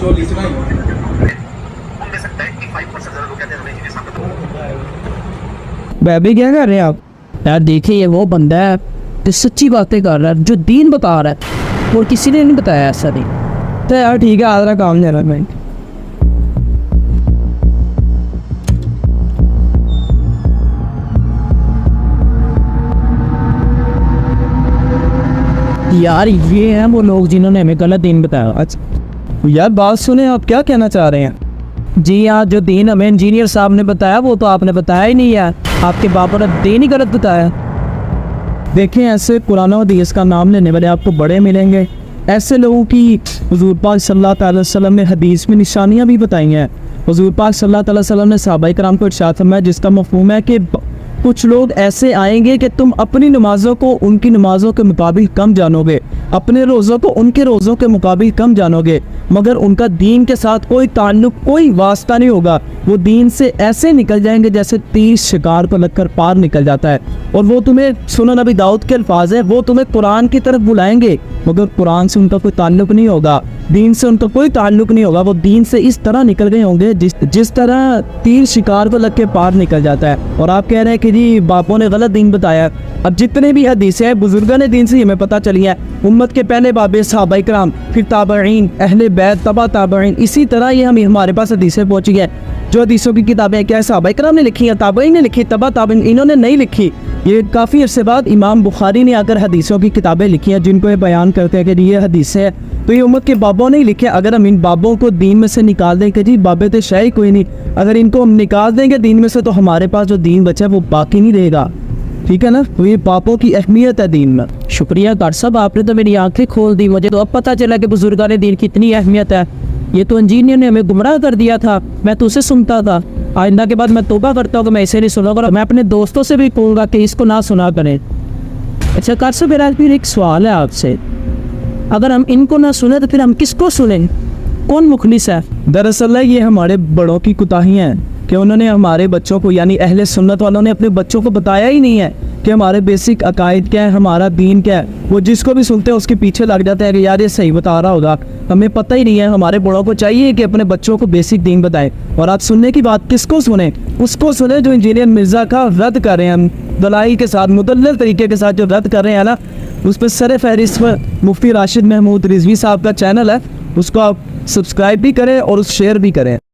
चोली सुनाई उनमें से 95% ज़्यादा लोग कहते हैं हमें इंजीनियर साहब भाभी क्या कर रहे हैं आप? यार देखिए ये वो बंदा है जो सच्ची बातें कर रहा है, जो दीन बता रहा है और किसी ने नहीं बताया ऐसा नहीं। तो यार ठीक है, आधा काम दे रहा है मैं। यार ये हैं वो लोग जिन्होंने हमें गलत दीन बताया। अच्छा यार बात सुने, आप क्या कहना चाह रहे हैं? जी हाँ, जो दीन हमें इंजीनियर साहब ने बताया वो तो आपने बताया ही नहीं यार, आपके बाप ने दीन ही गलत बताया। देखें ऐसे कुरान और हदीस का नाम लेने वाले आपको बड़े मिलेंगे। ऐसे लोगों की हुजूर पाक सल्लल्लाहु अलैहि वसल्लम ने हदीस में निशानियाँ भी बताई हैं। हुजूर पाक सल्लल्लाहु अलैहि वसल्लम ने सहाबाए कराम को इरशाद फरमाया, जिसका मफ़हूम है कि कुछ लोग ऐसे आएंगे कि तुम अपनी नमाज़ों को उनकी नमाज़ों के मुताबिक कम जानोगे, अपने रोज़ों को उनके रोज़ों के मुताबिक कम जानोगे, मगर उनका दीन के साथ कोई ताल्लुक कोई वास्ता नहीं होगा। वो दीन से ऐसे निकल जाएंगे जैसे तीर शिकार को लगकर पार निकल जाता है। और वो तुम्हें, सुनो नबी दाऊद के अल्फाज है, वो तुम्हें कुरान की तरफ बुलाएंगे मगर कुरान से उनका कोई ताल्लुक नहीं होगा, दीन से उनका कोई ताल्लुक नहीं होगा। वो दीन से इस तरह निकल गए होंगे जिस तरह तीर शिकार को लग के पार निकल जाता है। और आप कह रहे हैं कि जी बापों ने गलत दीन बताया। अब जितने भी हदीसें हैं बुजुर्गों ने दीन से हमें पता चली है, उम्मत के पहले बाबे सहाबाए कराम, फिर ताबईन, अहले बैत, तबा ताबईन, इसी तरह ये हमारे पास हदीसें पहुंची है। जो हदीसों की किताबें क्या है सहाबाए कराम ने लिखी है, ताबईन ने लिखी, तबा ताबईन इन्होंने नहीं लिखी। ये काफ़ी अरसे बाद इमाम बुखारी ने आकर हदीसों की किताबें लिखी हैं जिनको ये बयान करते हैं कि ये हदीसें हैं। तो ये उम्मत के बाबों ने लिखे। अगर हम इन बाबों को दीन में से निकाल दें कि जी बाबे तो शाही कोई नहीं, अगर इनको हम निकाल देंगे दीन में से तो हमारे पास जो दीन बचा है वो बाकी नहीं रहेगा। ठीक है ना? तो ये बापों की अहमियत है दीन में। शुक्रिया कार साहब, आपने तो मेरी आंखें खोल दी। मुझे तो अब पता चला कि बुजुर्गान ने दीन की इतनी अहमियत है। ये तो इंजीनियर ने हमें गुमराह कर दिया था, मैं तो उसे सुनता था। आइंदा के बाद मैं तौबा करता हूँ कि मैं इसे नहीं सुनूंगा। मैं अपने दोस्तों से भी कहूँगा कि इसको ना सुना करें। अच्छा कार साहब, मेरा फिर एक सवाल है आपसे, अगर हम इनको ना सुने तो फिर हम किसको सुनें? कौन मुखलिस है? दरअसल ये हमारे बड़ों की कोताहियाँ हैं कि उन्होंने हमारे बच्चों को, यानी अहले सुन्नत वालों ने अपने बच्चों को बताया ही नहीं है कि हमारे बेसिक अकायद क्या है, हमारा दीन क्या है। वो जिसको भी सुनते हैं उसके पीछे लग जाते हैं कि यार ये सही बता रहा होगा। हमें पता ही नहीं है। हमारे बड़ों को चाहिए कि अपने बच्चों को बेसिक दीन बताएं। और आप सुनने की बात किसको सुने? उसको सुने जो इंजीनियर मिर्ज़ा का रद्द कर रहे हैं, हम दलाइल के साथ, मुदल्लल तरीके के साथ जो रद्द कर रहे हैं ना, उस पर सर फहरिस्त मुफ्ती राशिद महमूद रिजवी साहब का चैनल है, उसको आप सब्सक्राइब भी करें और उस शेयर भी करें।